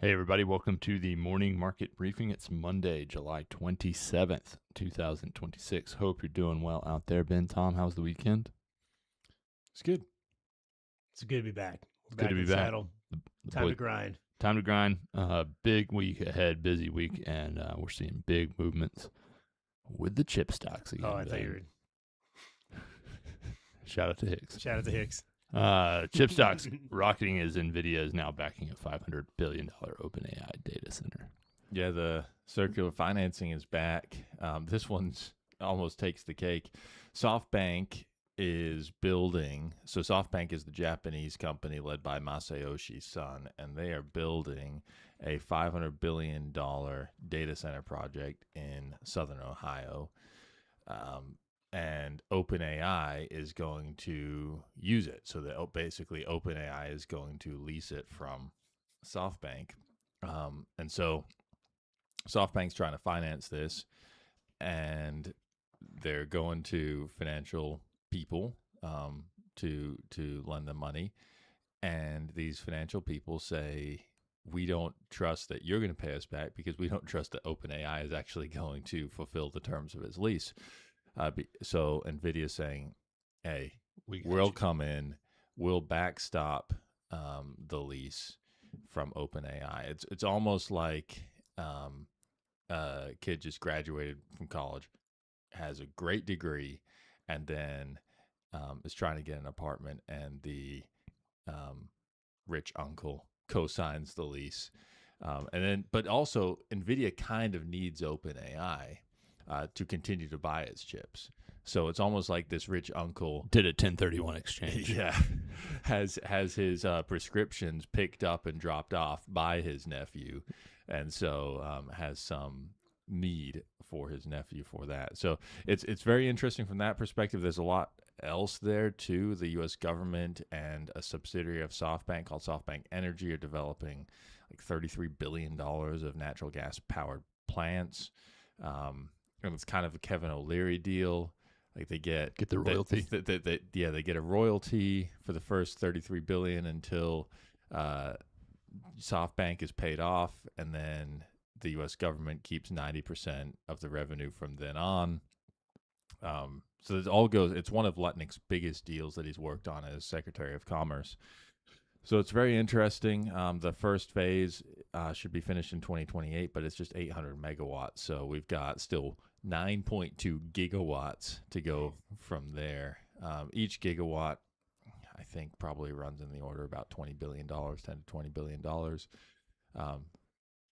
Hey, everybody. Welcome to the morning market briefing. It's Monday, July 27th, 2026. Hope you're doing well out there. Ben, Tom, how's the weekend? It's good. It's good to be back. It's good to be back. Time to grind. Time to grind. Big week ahead, busy week, and we're seeing big movements with the chip stocks again. Oh, I thought you were. Shout out to Hicks. Shout out to Hicks. Chip stocks rocketing as Nvidia is now backing a $500 billion OpenAI data center. Yeah, the circular financing is back. This one's almost takes the cake. SoftBank is building. So SoftBank is the Japanese company led by Masayoshi's son, and they are building a $500 billion data center project in southern Ohio. And OpenAI is going to use it. So that basically OpenAI is going to lease it from SoftBank. And so SoftBank's trying to finance this, and they're going to financial people to lend them money. And these financial people say, we don't trust that you're going to pay us back because we don't trust that OpenAI is actually going to fulfill the terms of its lease. So Nvidia is saying, hey, we'll come in, we'll backstop the lease from OpenAI. It's almost like a kid just graduated from college, has a great degree, and then is trying to get an apartment, and the rich uncle co-signs the lease. But also Nvidia kind of needs OpenAI to continue to buy its chips. So it's almost like this rich uncle did a 1031 exchange. Yeah, has his prescriptions picked up and dropped off by his nephew, and so has some need for his nephew for that. So it's very interesting from that perspective. There's a lot else there too. The U.S. government and a subsidiary of SoftBank called SoftBank Energy are developing like $33 billion of natural gas powered plants. And it's kind of a Kevin O'Leary deal. Like they get the royalty. They get a royalty for the first $33 billion until SoftBank is paid off, and then the U.S. government keeps 90% of the revenue from then on. So it all goes. It's one of Lutnick's biggest deals that he's worked on as Secretary of Commerce. So it's very interesting. The first phase should be finished in 2028, but it's just 800 megawatts. So we've got still 9.2 gigawatts to go from there. Each gigawatt, I think, probably runs in the order of about $20 billion, $10 to $20 billion.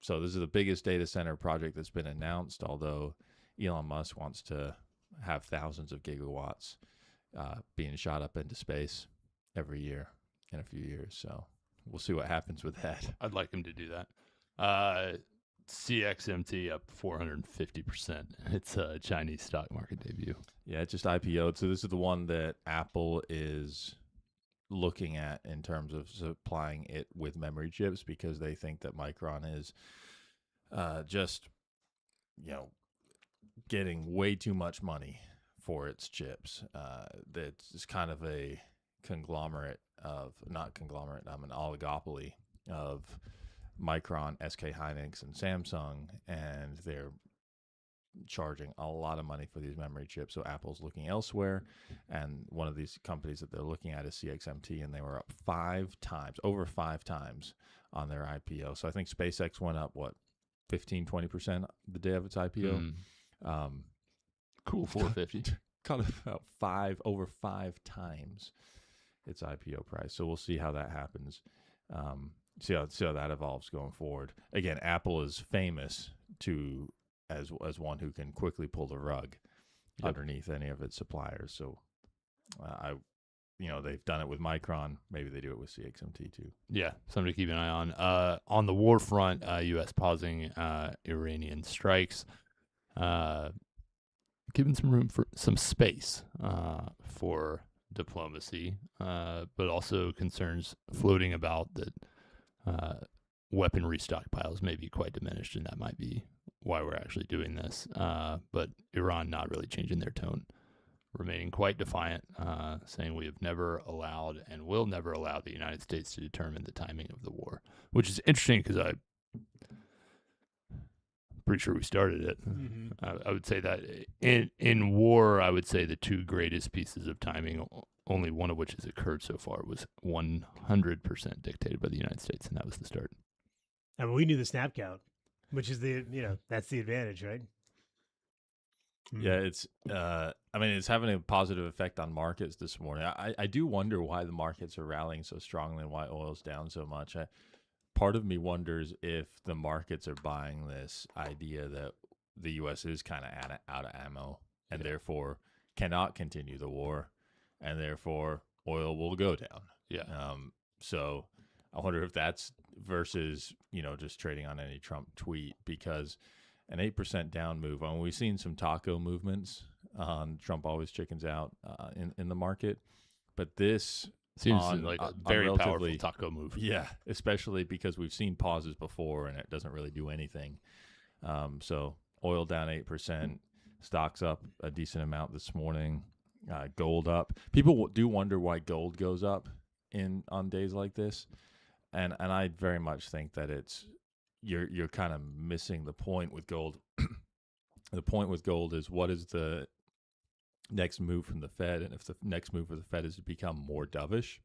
So this is the biggest data center project that's been announced, although Elon Musk wants to have thousands of gigawatts being shot up into space every year in a few years. So we'll see what happens with that. I'd like him to do that. CXMT up 450%. It's a Chinese stock market debut. Yeah, it just IPO'd. So this is the one that Apple is looking at in terms of supplying it with memory chips, because they think that Micron is just, getting way too much money for its chips. That's kind of a conglomerate of, not conglomerate, an oligopoly of Micron, SK Hynix, and Samsung, and they're charging a lot of money for these memory chips. So Apple's looking elsewhere, and one of these companies that they're looking at is CXMT, and they were up over five times on their IPO. So I think SpaceX went up, 15-20% the day of its IPO. Cool, 450. Kind of about over five times its IPO price. So we'll see how that happens. See how that evolves going forward. Again, Apple is famous as one who can quickly pull the rug underneath any of its suppliers. So they've done it with Micron. Maybe they do it with CXMT too. Yeah, something to keep an eye on. On the war front, U.S. pausing Iranian strikes, giving some room for some space for diplomacy, but also concerns floating about that weaponry stockpiles may be quite diminished, and that might be why we're actually doing this. But Iran not really changing their tone, remaining quite defiant, saying we have never allowed and will never allow the United States to determine the timing of the war, which is interesting because I pretty sure we started it. Mm-hmm. I would say that in war, I would say the two greatest pieces of timing, only one of which has occurred so far, was 100% dictated by the United States, and that was the start. I mean, we knew the snap count, which is that's the advantage, right? Yeah, it's it's having a positive effect on markets this morning. I do wonder why the markets are rallying so strongly and why oil's down so much. Part of me wonders if the markets are buying this idea that the U.S. is kind of out of ammo and therefore cannot continue the war, and therefore oil will go down. Yeah. So I wonder if that's versus, just trading on any Trump tweet, because an 8% down move. I mean, we've seen some taco movements on Trump always chickens out in the market, but this seems like a very powerful taco move. Yeah, especially because we've seen pauses before and it doesn't really do anything. So oil down 8%, stocks up a decent amount this morning, gold up. People do wonder why gold goes up on days like this, and I very much think that it's you're kind of missing the point with gold. The point with gold is, what is the next move from the Fed? And if the next move of the Fed is to become more dovish,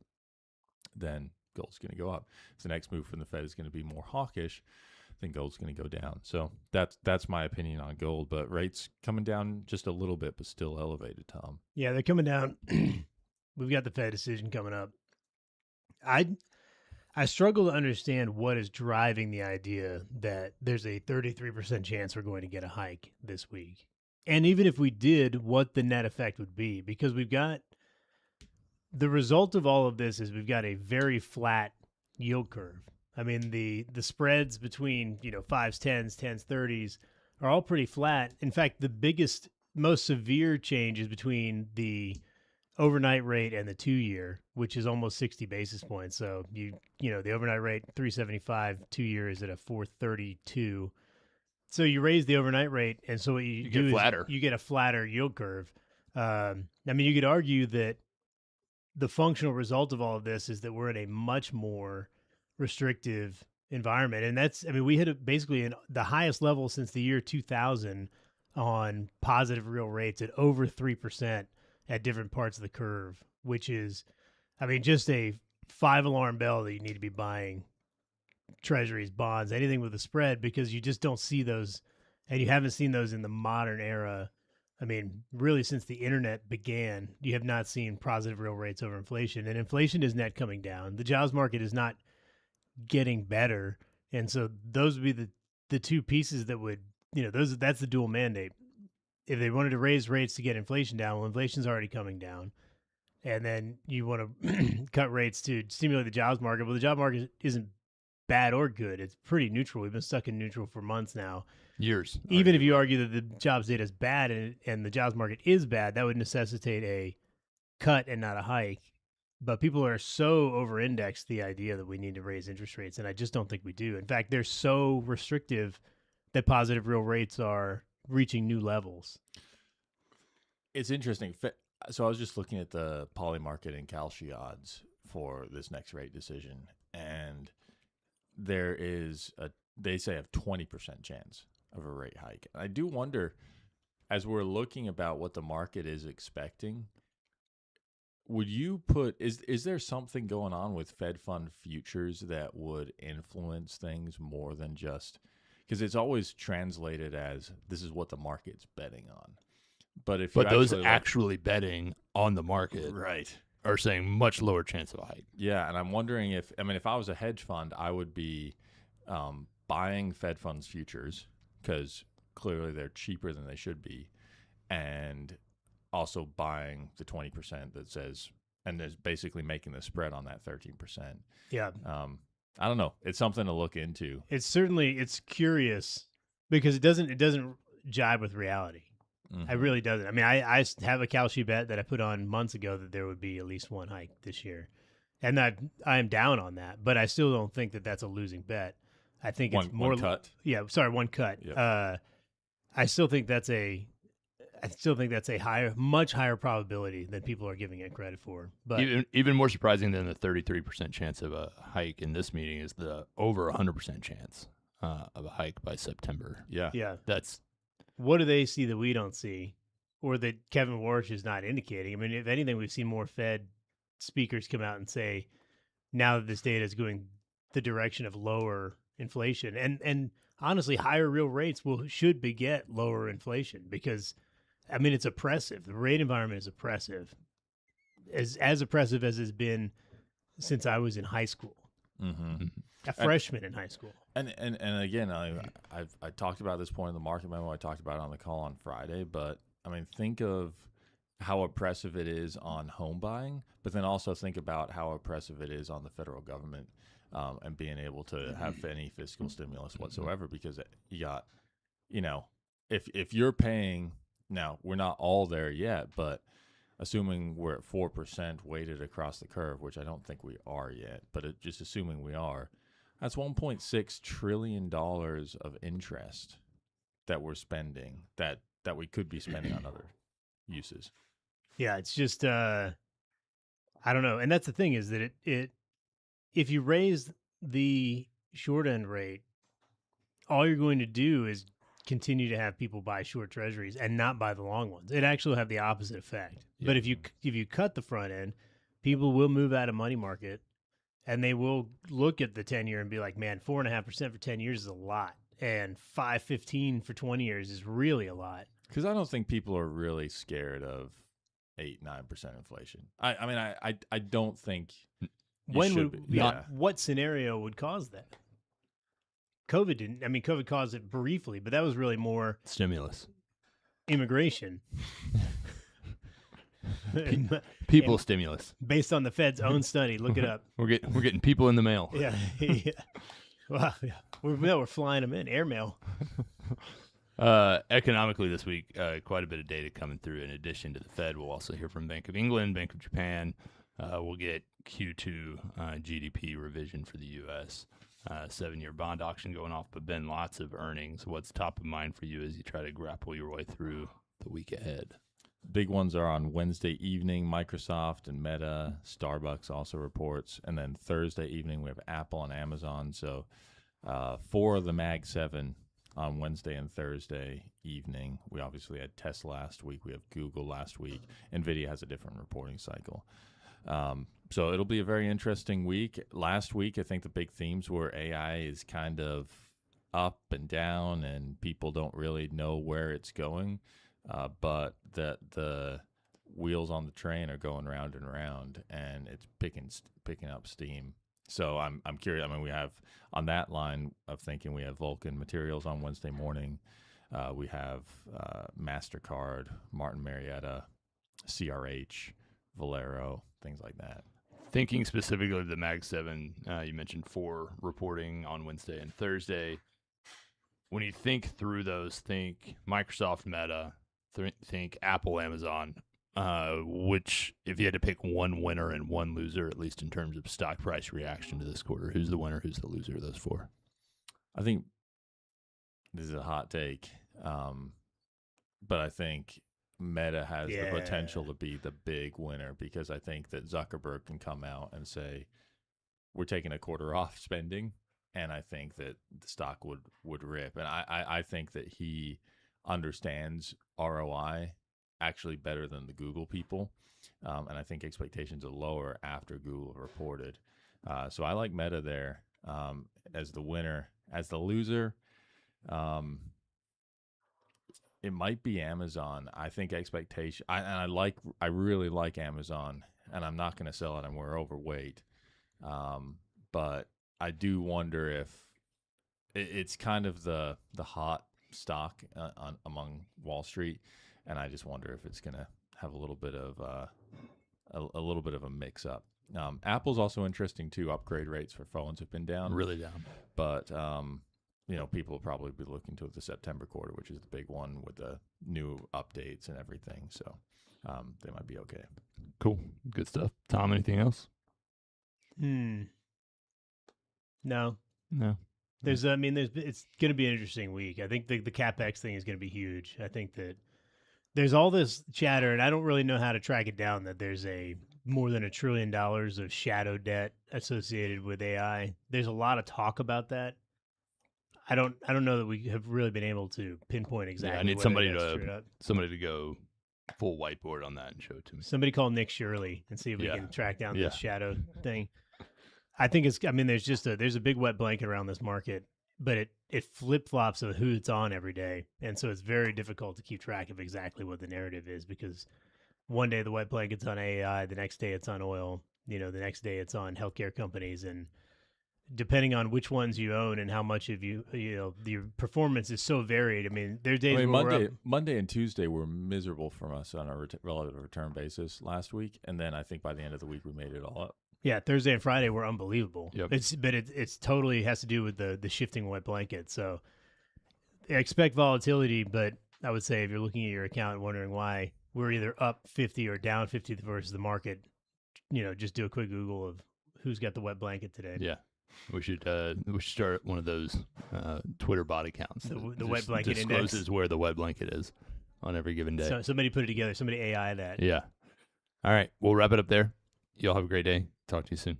then gold's going to go up. If the next move from the Fed is going to be more hawkish, then gold's going to go down. So that's my opinion on gold. But rates coming down just a little bit, but still elevated, Tom. Yeah, they're coming down. We've got the Fed decision coming up. I struggle to understand what is driving the idea that there's a 33% chance we're going to get a hike this week. And even if we did, what the net effect would be, because we've got the result of all of this is we've got a very flat yield curve. I mean, the spreads between, 5s, 10s, 10s, 30s are all pretty flat. In fact, the biggest, most severe change is between the overnight rate and the 2-year, which is almost 60 basis points. So the overnight rate 375, 2-year is at a 432. So you raise the overnight rate, and so what you do is you get a flatter yield curve. I mean, you could argue that the functional result of all of this is that we're in a much more restrictive environment, and we hit basically the highest level since the year 2000 on positive real rates at over 3%. At different parts of the curve, which is, just a 5-alarm bell that you need to be buying treasuries, bonds, anything with a spread, because you just don't see those, and you haven't seen those in the modern era. I mean, really since the internet began, you have not seen positive real rates over inflation, and inflation is net coming down. The jobs market is not getting better, and so those would be the two pieces that would, that's the dual mandate. If they wanted to raise rates to get inflation down, well, inflation's already coming down. And then you want to cut rates to stimulate the jobs market. Well, the job market isn't bad or good. It's pretty neutral. We've been stuck in neutral for months now. Years. Even if you argue that the jobs data is bad and the jobs market is bad, that would necessitate a cut and not a hike. But people are so over-indexed the idea that we need to raise interest rates, and I just don't think we do. In fact, they're so restrictive that positive real rates are reaching new levels. It's interesting. So I was just looking at the poly market and Kalshi odds for this next rate decision, and there is they say a 20% chance of a rate hike. I do wonder, as we're looking about what the market is expecting, would you is there something going on with Fed fund futures that would influence things more than just, because it's always translated as this is what the market's betting on. But those actually betting on the market, right, are saying much lower chance of a hike. Yeah, and I'm wondering if I was a hedge fund, I would be buying Fed funds futures because clearly they're cheaper than they should be, and also buying the 20% that says, and is basically making the spread on that 13%. Yeah. I don't know. It's something to look into. It's curious because it doesn't jibe with reality. Mm-hmm. It really doesn't. I mean, I have a Kalshi bet that I put on months ago that there would be at least one hike this year, and I am down on that. But I still don't think that that's a losing bet. I think it's more one cut. Yeah, sorry, one cut. Yep. I still think that's a much higher probability than people are giving it credit for. But even more surprising than the 33% chance of a hike in this meeting is the over 100% chance. of a hike by September. Yeah. Yeah. That's What do they see that we don't see, or that Kevin Warsh is not indicating? I mean, if anything, we've seen more Fed speakers come out and say, now that this data is going the direction of lower inflation, and honestly, higher real rates should beget lower inflation, because, I mean, it's oppressive. The rate environment is oppressive, as oppressive as it's been since I was in high school, a freshman in high school. And again, I talked about this point in the market memo. I talked about it on the call on Friday. But I mean, think of how oppressive it is on home buying, but then also think about how oppressive it is on the federal government and being able to have any fiscal stimulus whatsoever. Because you got, if you're paying now, we're not all there yet, but assuming we're at 4% weighted across the curve, which I don't think we are yet, but just assuming we are, that's $1.6 trillion of interest that we're spending that we could be spending on other uses. Yeah, it's just I don't know. And that's the thing, is that it if you raise the short end rate, all you're going to do is continue to have people buy short treasuries and not buy the long ones. It actually will have the opposite effect. Yeah. But if you cut the front end, people will move out of money market, and they will look at the 10-year and be like, man, 4.5% for 10 years is a lot, and 5.15 for 20 years is really a lot. Because I don't think people are really scared of 8-9% inflation. I mean, I don't think. What scenario would cause that? COVID didn't. I mean, COVID caused it briefly, but that was really more stimulus, immigration, people stimulus. Based on the Fed's own study, look it up. We're getting people in the mail. Yeah, yeah. Well, yeah. We're flying them in airmail. Economically this week, quite a bit of data coming through. In addition to the Fed, we'll also hear from Bank of England, Bank of Japan. We'll get Q2 GDP revision for the U.S. 7-year bond auction going off. But Ben, lots of earnings. What's top of mind for you as you try to grapple your way through the week ahead? Big ones are on Wednesday evening, Microsoft and Meta. Starbucks also reports. And then Thursday evening, we have Apple and Amazon. So 4 of the Mag 7 on Wednesday and Thursday evening. We obviously had Tesla last week. We have Google last week. Nvidia has a different reporting cycle. So it'll be a very interesting week. Last week, I think the big themes were AI is kind of up and down, and people don't really know where it's going. But the wheels on the train are going round and round, and it's picking up steam. So I'm curious. I mean, we have on that line of thinking, we have Vulcan Materials on Wednesday morning. We have MasterCard, Martin Marietta, CRH, Valero, things like that. Thinking specifically of the Mag 7, you mentioned 4 reporting on Wednesday and Thursday. When you think through those, think Microsoft, Meta, think Apple, Amazon, which, if you had to pick one winner and one loser, at least in terms of stock price reaction to this quarter, who's the winner, who's the loser of those 4? I think this is a hot take, but I think Meta has the potential to be the big winner, because I think that Zuckerberg can come out and say, we're taking a quarter off spending, and I think that the stock would rip. And I think that he understands ROI actually better than the Google people, and I think expectations are lower after Google reported. So I like Meta there as the winner. As the loser, it might be Amazon. I think expectation. I really like Amazon, and I'm not going to sell it, and we're overweight. But I do wonder if it's kind of the hot stock among Wall Street, and I just wonder if it's going to have a little bit of a mix up. Apple's also interesting too. Upgrade rates for phones have been down, really down, but people will probably be looking to the September quarter, which is the big one with the new updates and everything. So they might be okay. Cool. Good stuff. Tom, anything else? No. It's going to be an interesting week. I think the CapEx thing is going to be huge. I think that there's all this chatter, and I don't really know how to track it down, that there's more than $1 trillion of shadow debt associated with AI. There's a lot of talk about that. I don't know that we have really been able to pinpoint exactly. Yeah, I need whether somebody that's to screwed up. somebody to go full whiteboard on that and show it to me. Somebody call Nick Shirley and see if we Yeah. can track down Yeah. this shadow thing. I think it's. I mean, there's a big wet blanket around this market, but it flip flops of who it's on every day, and so it's very difficult to keep track of exactly what the narrative is because one day the wet blanket's on AI, the next day it's on oil, the next day it's on healthcare companies, and depending on which ones you own and how much of your performance is so varied. I mean, there's days where Monday and Tuesday were miserable from us on a relative return basis last week, and then I think by the end of the week we made it all up. Yeah, Thursday and Friday were unbelievable. Yep. It's totally has to do with the shifting wet blanket. So expect volatility, but I would say if you're looking at your account and wondering why we're either up 50 or down 50 versus the market, just do a quick Google of who's got the wet blanket today. Yeah. We should start one of those Twitter bot accounts. The wet blanket discloses index. where the wet blanket is on every given day. So somebody put it together. Somebody AI that. Yeah. All right. We'll wrap it up there. Y'all have a great day. Talk to you soon.